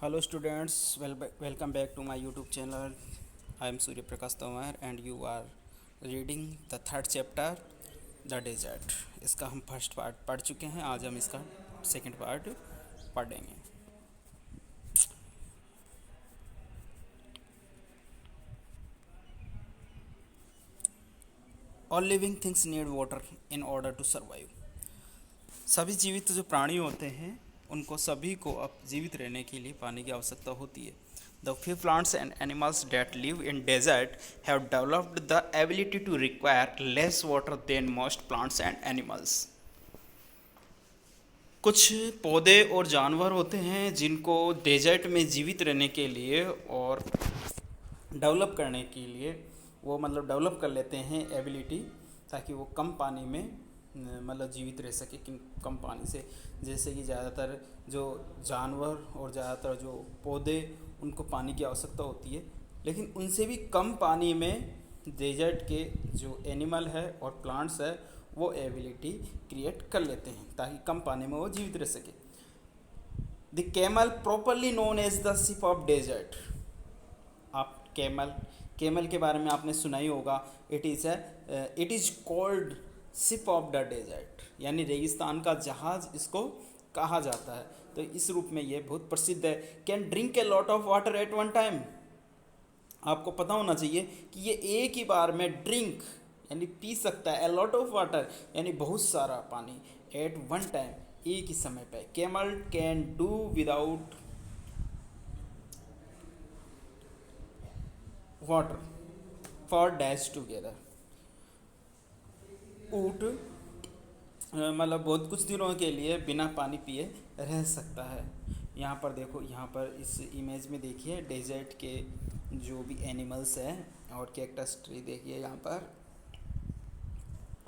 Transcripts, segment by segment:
Hello students, welcome back to my YouTube channel. I am Surya Prakash Tomar and you are reading the third chapter, The Desert. इसका हम first part पढ़ चुके हैं, आज हम इसका सेकंड पार्ट पढ़ेंगे. All living things need water in order to survive. सभी जीवित जो प्राणी होते हैं उनको सभी को अब जीवित रहने के लिए पानी की आवश्यकता होती है. The few plants and animals that live in desert have developed the ability to require less water than most plants and animals. कुछ पौधे और जानवर होते हैं जिनको डेजर्ट में जीवित रहने के लिए और डेवलप करने के लिए वो डेवलप कर लेते हैं एबिलिटी, ताकि वो कम पानी में जीवित रह सके कम पानी से. जैसे कि ज़्यादातर जो जानवर और ज़्यादातर जो पौधे उनको पानी की आवश्यकता होती है, लेकिन उनसे भी कम पानी में डेजर्ट के जो एनिमल है और प्लांट्स है वो एबिलिटी क्रिएट कर लेते हैं ताकि कम पानी में वो जीवित रह सके. The camel properly known as the ship of desert. आप कैमल के बारे में आपने सुना ही होगा. It is called ship of the desert, यानी रेगिस्तान का जहाज़ इसको कहा जाता है. तो इस रूप में ये बहुत प्रसिद्ध है. Can drink a lot of water at one time. आपको पता होना चाहिए कि ये एक ही बार में ड्रिंक यानी पी सकता है. ए लॉट ऑफ वाटर यानी बहुत सारा पानी. एट वन टाइम एक ही समय पे. Camel can do without water for days together. ऊँट बहुत कुछ दिनों के लिए बिना पानी पिए रह सकता है. यहाँ पर देखो, यहाँ पर इस इमेज में देखिए डेजर्ट के जो भी एनिमल्स हैं और कैक्टस ट्री देखिए यहाँ पर,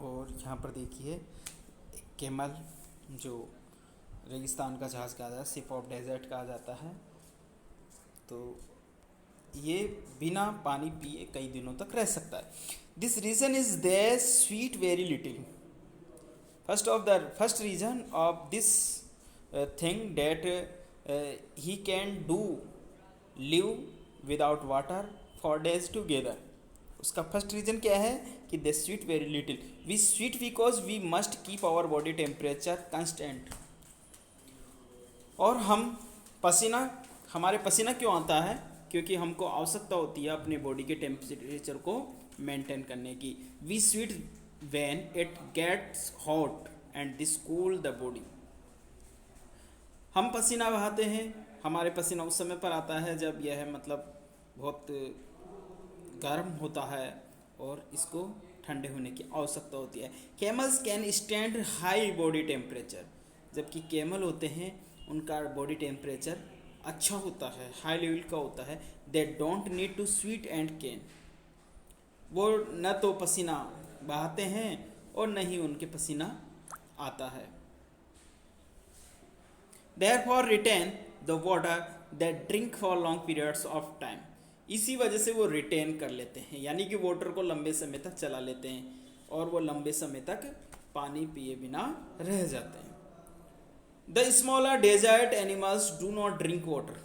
और यहाँ पर देखिए कैमल जो रेगिस्तान का जहाज़ कहा जाता है, शिप ऑफ डेजर्ट कहा जाता है. तो ये बिना पानी पिए कई दिनों तक रह सकता है. This reason is they sweat very little. First reason of this thing that he can do live without water for days together. उसका फर्स्ट रीज़न क्या है कि they sweat very little. We sweat because we must keep our body temperature constant. और हमारे पसीना क्यों आता है? क्योंकि हमको आवश्यकता होती है अपने बॉडी के टेम्परेचर को मेंटेन करने की. We sweat when it gets hot and this cool the body. हम पसीना बहाते हैं, हमारे पसीना उस समय पर आता है जब यह बहुत गर्म होता है और इसको ठंडे होने की आवश्यकता होती है. Camels can stand high body temperature. जबकि कैमल होते हैं उनका बॉडी टेम्परेचर अच्छा होता है, हाई लेवल का होता है. They don't need to sweat and can. वो न तो पसीना बहाते हैं और न ही उनके पसीना आता है. Therefore retain the water that drink for long periods of time. इसी वजह से वो रिटेन कर लेते हैं, यानी कि वाटर को लंबे समय तक चला लेते हैं और वो लंबे समय तक पानी पिए बिना रह जाते हैं. The smaller desert animals do not drink water.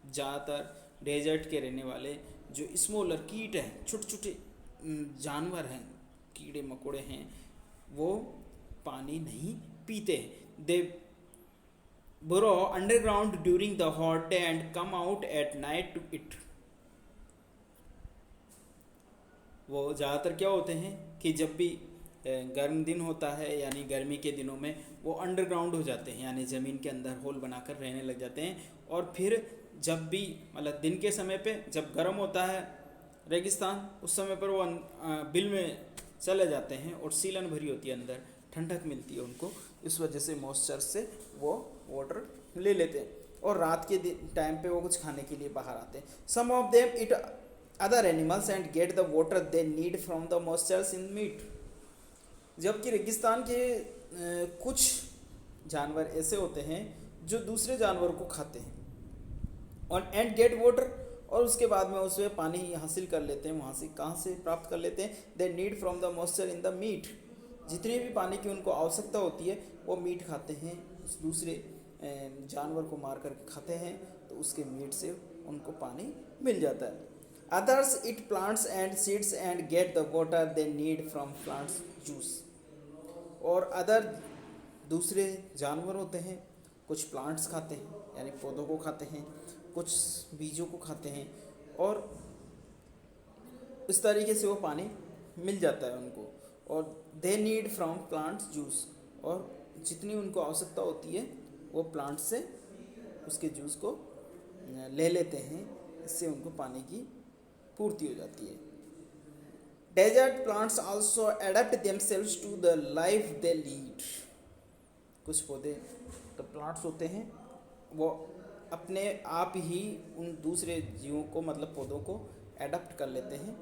ज़्यादातर डेजर्ट के रहने वाले जो स्मॉलर कीट हैं, छोटे छोटे जानवर हैं, कीड़े मकोड़े हैं, वो पानी नहीं पीते. दे burrow underground during the hot day and come out at night to eat. वो ज़्यादातर क्या होते हैं कि जब भी गर्म दिन होता है यानी गर्मी के दिनों में वो अंडरग्राउंड हो जाते हैं, यानी ज़मीन के अंदर होल बनाकर रहने लग जाते हैं. और फिर जब भी दिन के समय पे जब गर्म होता है रेगिस्तान, उस समय पर वो बिल में चले जाते हैं और सीलन भरी होती है, अंदर ठंडक मिलती है उनको. इस वजह से मॉइस्चर से वो वाटर ले लेते हैं और रात के टाइम पे वो कुछ खाने के लिए बाहर आते हैं. Some of them eat other animals and get the water they need from the moistures in meat. जबकि रेगिस्तान के कुछ जानवर ऐसे होते हैं जो दूसरे जानवर को खाते हैं और एंड गेट वाटर, और उसके बाद में उसमें पानी हासिल कर लेते हैं. वहाँ से कहाँ से प्राप्त कर लेते हैं? They need from the moisture in the meat. जितने भी पानी की उनको आवश्यकता होती है वो मीट खाते हैं, दूसरे जानवर को मार करके खाते हैं तो उसके मीट से उनको पानी मिल जाता है। Others it plants and seeds and get the water they need from plants juice. और अदर दूसरे जानवर होते हैं, कुछ प्लांट्स खाते हैं यानी पौधों को खाते हैं, कुछ बीजों को खाते हैं, और इस तरीके से वो पानी मिल जाता है उनको। और दे नीड फ्रॉम प्लांट्स जूस, और जितनी उनको आवश्यकता होती है वो प्लांट से उसके जूस को ले लेते हैं, इससे उनको पानी की पूर्ति हो जाती है। Desert plants also adapt themselves to the life they lead. कुछ पौधे तो प्लांट्स होते हैं वो अपने आप ही उन दूसरे जीवों को मतलब पौधों को एडप्ट कर लेते हैं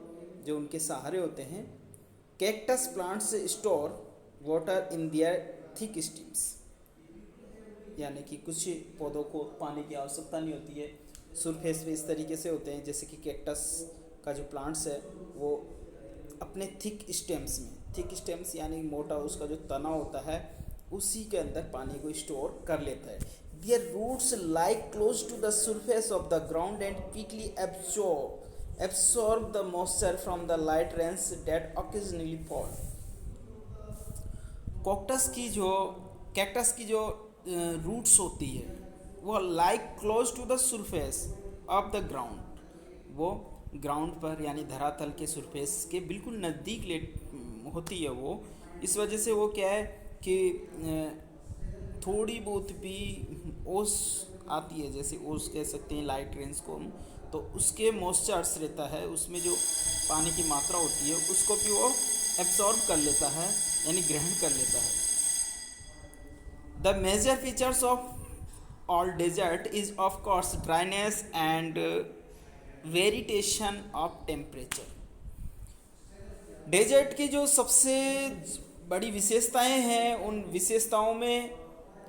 जो उनके सहारे होते हैं। Cactus plants store water in their thick stems, यानी कि कुछ पौधों को पानी की आवश्यकता नहीं होती है, सरफेस पे इस तरीके से होते हैं। जैसे कि कैक्टस का जो प्लांट्स है वो अपने थिक स्टेम्स में, थिक स्टेम्स यानी मोटा उसका जो तना होता है उसी के अंदर पानी को स्टोर कर लेता है। Their roots like close to the surface of the ground and quickly absorb the moisture from the light rains that occasionally fall। Cactus की जो रूट्स होती है वो like close to the surface of the ground, वो ground पर यानी धरातल के सरफेस के बिल्कुल नज़दीक होती है वो। इस वजह से वो क्या है कि थोड़ी बहुत भी ओस आती है, जैसे ओस कह सकते हैं लाइट रेंज को, तो उसके मॉइस्चर्स रहता है, उसमें जो पानी की मात्रा होती है उसको भी वो एब्सॉर्ब कर लेता है यानी ग्रहण कर लेता है। The major features of all desert is of course dryness and variation of temperature. Desert की जो सबसे बड़ी विशेषताएं हैं, उन विशेषताओं में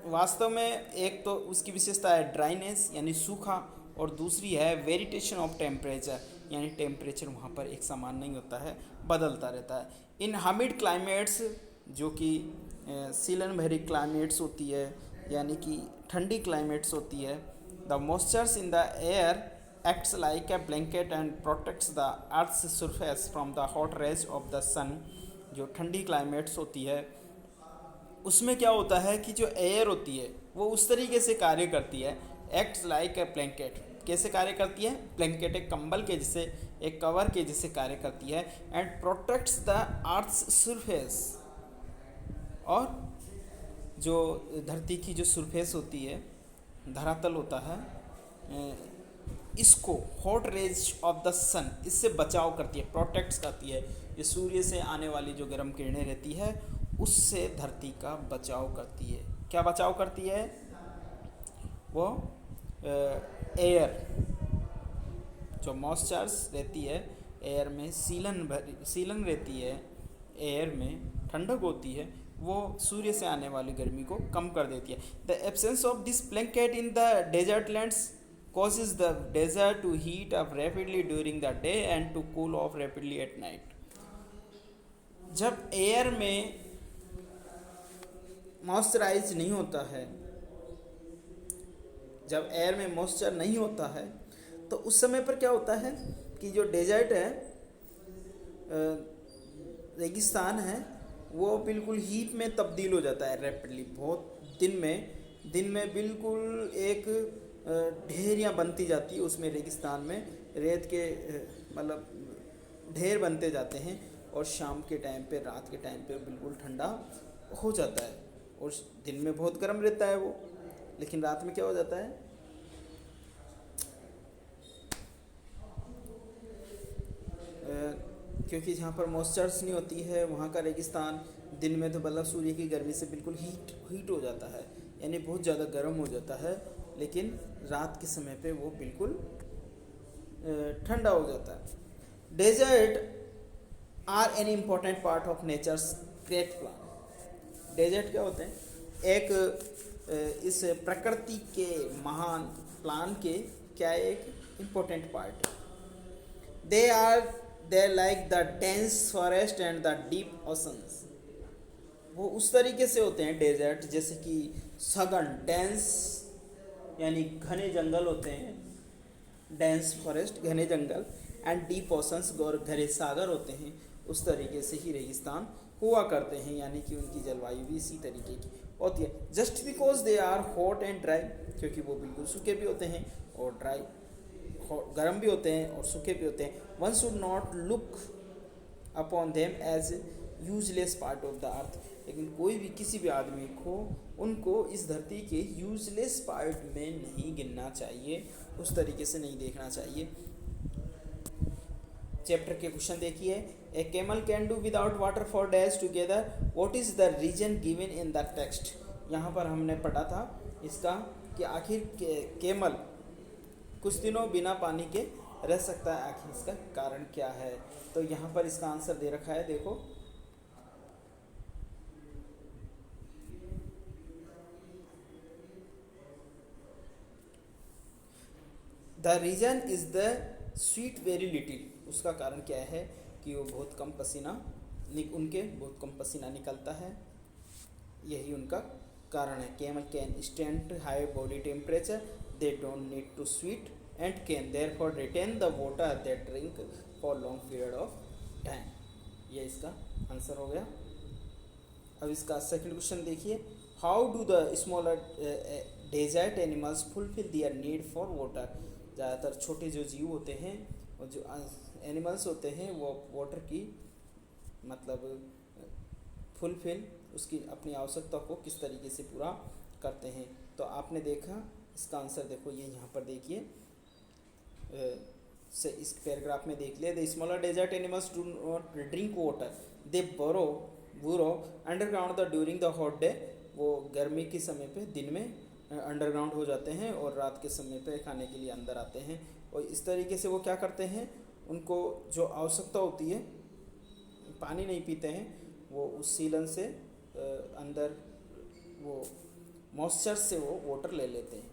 वास्तव में एक तो उसकी विशेषता है ड्राइनेस यानी सूखा, और दूसरी है वेरिएशन ऑफ टेम्परेचर यानी टेम्परेचर वहाँ पर एक समान नहीं होता है, बदलता रहता है। इन ह्यूमिड क्लाइमेट्स, जो कि सीलन भरी क्लाइमेट्स होती है यानी कि ठंडी क्लाइमेट्स होती है, the moistures in the air acts like a blanket and protects the earth's surface from the hot rays of the sun. जो ठंडी क्लाइमेट्स होती है उसमें क्या होता है कि जो एयर होती है वो उस तरीके से कार्य करती है, एक्ट्स लाइक ए ब्लैंकेट। कैसे कार्य करती है? ब्लैंकेट एक कंबल के जैसे, एक कवर के जैसे कार्य करती है। And protects the earth's surface, और जो धरती की जो सरफेस होती है, धरातल होता है, इसको हॉट रेज ऑफ द सन, इससे बचाव करती है, प्रोटेक्ट्स करती है। ये सूर्य से आने वाली जो गर्म किरणें रहती है उससे धरती का बचाव करती है। क्या बचाव करती है? वो एयर, जो मॉइस्चर्स रहती है एयर में, सीलन रहती है एयर में, ठंडक होती है, वो सूर्य से आने वाली गर्मी को कम कर देती है। The absence of this blanket in the desert lands causes the desert to heat up rapidly during the day and to cool off rapidly at night। जब एयर में मॉइस्चराइज नहीं होता है, जब एयर में मॉइस्चर नहीं होता है तो उस समय पर क्या होता है कि जो डेजर्ट है, रेगिस्तान है, वो बिल्कुल हीट में तब्दील हो जाता है रैपिडली। बहुत दिन में बिल्कुल एक ढेरियाँ बनती जाती है उसमें, रेगिस्तान में रेत के मतलब ढेर बनते जाते हैं, और शाम के टाइम पे, रात के टाइम पे बिल्कुल ठंडा हो जाता है। और दिन में बहुत गर्म रहता है वो, लेकिन रात में क्या हो जाता है, क्योंकि जहाँ पर मॉइस्चर्स नहीं होती है वहाँ का रेगिस्तान, दिन में तो मतलब सूर्य की गर्मी से बिल्कुल हीट हो जाता है, यानी बहुत ज़्यादा गर्म हो जाता है, लेकिन रात के समय पे वो बिल्कुल ठंडा हो जाता है। Desert are an important part of nature's great plan. Desert क्या होते हैं? एक इस प्रकृति के महान प्लान के क्या एक important part. They like the dense forest and the deep oceans. वो उस तरीके से होते हैं डेजर्ट जैसे कि सघन डेंस यानी घने जंगल होते हैं, डेंस फॉरेस्ट घने जंगल, एंड डीप ओशंस और गहरे सागर होते हैं, उस तरीके से ही रेगिस्तान हुआ करते हैं, यानी कि उनकी जलवायु भी इसी तरीके की होती है। Just because they are hot and dry, क्योंकि वो बिल्कुल सूखे भी होते हैं और ड्राई गर्म भी होते हैं और सूखे भी होते हैं। One should not look upon them as useless part of the earth, लेकिन कोई भी किसी भी आदमी को उनको इस धरती के यूजलेस पार्ट में नहीं गिनना चाहिए, उस तरीके से नहीं देखना चाहिए। चैप्टर के क्वेश्चन देखिए। A camel can do without water for days together, what is the reason given in the text. यहाँ पर हमने पढ़ा था इसका कि आखिर कैमल कुछ दिनों बिना पानी के रह सकता है, आखिर इसका कारण क्या है। तो यहाँ पर इसका आंसर दे रखा है, देखो the reason is the sweat very little. उसका कारण क्या है कि वो बहुत कम पसीना उनके बहुत कम पसीना निकलता है, यही उनका कारण है। Camel can stand high body temperature, they don't need to sweat and can therefore retain the water they drink for long period of time. ये इसका आंसर हो गया। अब इसका सेकंड क्वेश्चन देखिए। How do the smaller desert animals fulfil their need for water. ज़्यादातर छोटे जो जीव होते हैं और जो एनिमल्स होते हैं वो वाटर की मतलब फुलफिल उसकी अपनी आवश्यकता को किस तरीके से पूरा करते हैं। तो आपने देखा, इसका आंसर देखो ये यहाँ पर देखिए, से इस पैराग्राफ में देख लिया। The smaller desert animals do not drink water, they burrow underground the during the hot day. वो गर्मी के समय पे दिन में अंडरग्राउंड हो जाते हैं और रात के समय पे खाने के लिए अंदर आते हैं। और इस तरीके से वो क्या करते हैं, उनको जो आवश्यकता होती है, पानी नहीं पीते हैं, वो उस सीलन से अंदर वो मॉइस्चर से वो वाटर ले लेते हैं।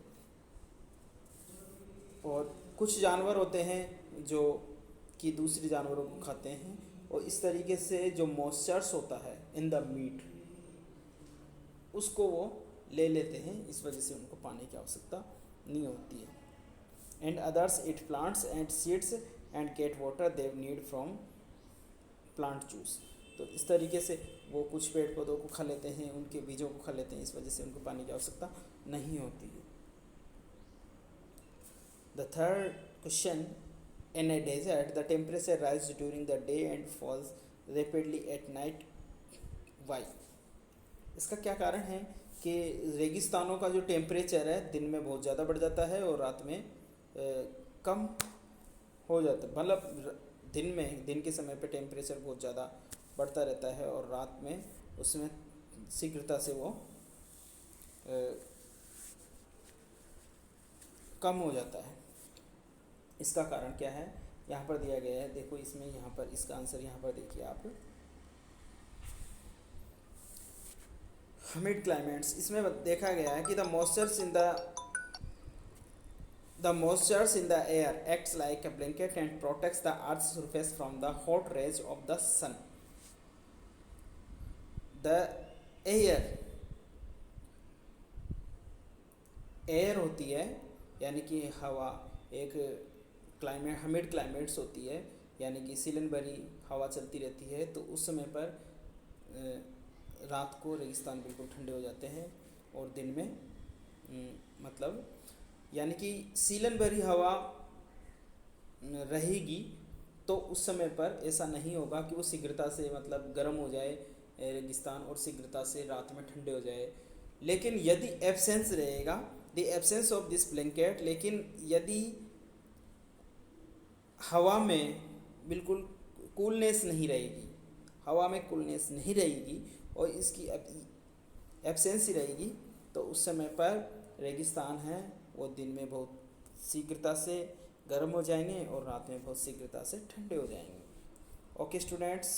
और कुछ जानवर होते हैं जो कि दूसरे जानवरों को खाते हैं, और इस तरीके से जो मॉइस्चर्स होता है इन द मीट उसको वो ले लेते हैं, इस वजह से उनको पानी की आवश्यकता नहीं होती है। And others it plants and seeds and get water they need from plant juice. तो इस तरीके से वो कुछ पेड़ पौधों को खा लेते हैं, उनके बीजों को खा लेते हैं, इस वजह से उनको पानी की आवश्यकता नहीं होती है। The third question, in a desert the temperature rise during the day and falls rapidly at night, why. इसका क्या कारण है कि रेगिस्तानों का जो टेम्परेचर है दिन में बहुत ज़्यादा बढ़ जाता है और रात में कम हो जाता है। मतलब दिन के समय पे टेम्परेचर बहुत ज़्यादा बढ़ता रहता है और रात में उसमें शीघ्रता से वो कम हो जाता है। इसका कारण क्या है यहाँ पर दिया गया है, देखो इसमें यहाँ पर इसका आंसर यहाँ पर देखिए आप। मिड क्लाइमेट्स, इसमें देखा गया है कि the moistures in the air acts like a blanket and protects the earth's surface from the hot rays of the sun. The air होती है यानी कि हवा, एक क्लाइमेट मिड क्लाइमेट्स होती है, यानी कि सीलन भरी हवा चलती रहती है। तो उस समय पर रात को रेगिस्तान बिल्कुल ठंडे हो जाते हैं और दिन में मतलब यानी कि सीलन भरी हवा रहेगी, तो उस समय पर ऐसा नहीं होगा कि वो शीघ्रता से मतलब गर्म हो जाए रेगिस्तान और शीघ्रता से रात में ठंडे हो जाए। लेकिन यदि एब्सेंस रहेगा, the absence of this blanket, लेकिन यदि हवा में बिल्कुल कूलनेस नहीं रहेगी, हवा में कूलनेस नहीं रहेगी और इसकी एब्सेंस ही रहेगी, तो उस समय पर रेगिस्तान है वो दिन में बहुत शीघ्रता से गर्म हो जाएंगे और रात में बहुत शीघ्रता से ठंडे हो जाएंगे। Okay students.